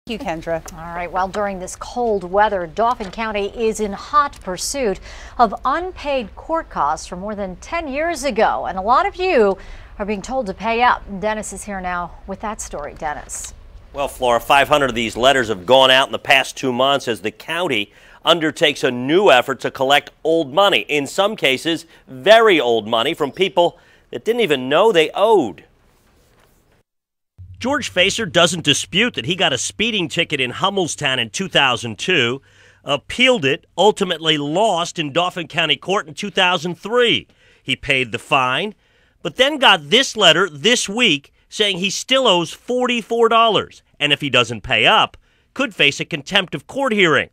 Thank you, Kendra. All right, well, during this cold weather, Dauphin County is in hot pursuit of unpaid court costs from more than 10 years ago. And a lot of you are being told to pay up. Dennis is here now with that story. Dennis. Well, Flora, 500 of these letters have gone out in the past 2 months as the county undertakes a new effort to collect old money, in some cases very old money, from people that didn't even know they owed. George Facer doesn't dispute that he got a speeding ticket in Hummelstown in 2002, appealed it, ultimately lost in Dauphin County Court in 2003. He paid the fine, but then got this letter this week saying he still owes $44, and if he doesn't pay up, could face a contempt of court hearing.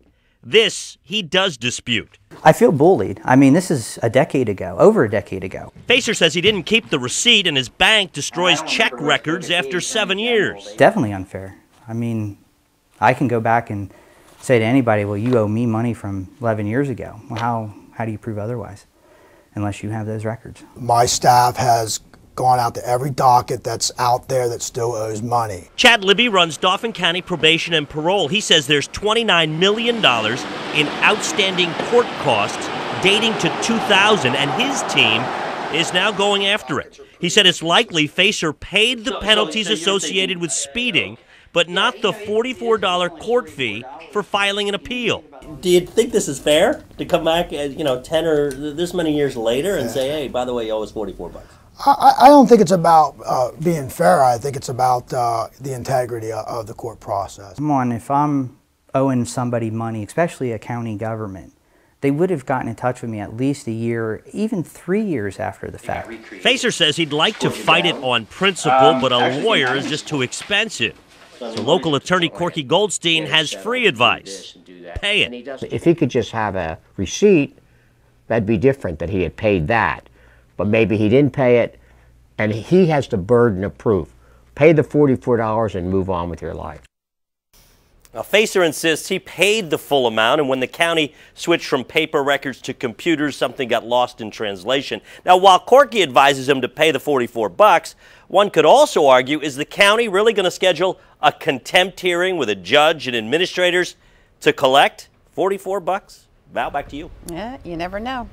This he does dispute. I feel bullied. I mean, this is a decade ago, over a decade ago. Facer says he didn't keep the receipt and his bank destroys check records after 7 years. Definitely unfair. I mean, I can go back and say to anybody, well, you owe me money from 11 years ago. Well, how do you prove otherwise? Unless you have those records. My staff has gone out to every docket that's out there that still owes money. Chad Libby runs Dauphin County Probation and Parole. He says there's $29 million in outstanding court costs dating to 2000, and his team is now going after it. He said it's likely Facer paid the penalties associated with speeding, but not the $44 court fee for filing an appeal. Do you think this is fair to come back, 10 or this many years later and say, hey, by the way, you owe us $44? I don't think it's about being fair. I think it's about the integrity of the court process. Come on, if I'm owing somebody money, especially a county government, they would have gotten in touch with me at least a year, even 3 years after the fact. Facer says he'd like to fight it on principle, but a lawyer is just too expensive. So local attorney Corky Goldstein has free advice. Pay it. If he could just have a receipt, that'd be different, that he had paid that. But maybe he didn't pay it, and he has the burden of proof. Pay the $44 and move on with your life. Now, Facer insists he paid the full amount, and when the county switched from paper records to computers, something got lost in translation. Now, while Corky advises him to pay the $44, one could also argue, is the county really going to schedule a contempt hearing with a judge and administrators to collect $44? Val, back to you. Yeah, you never know.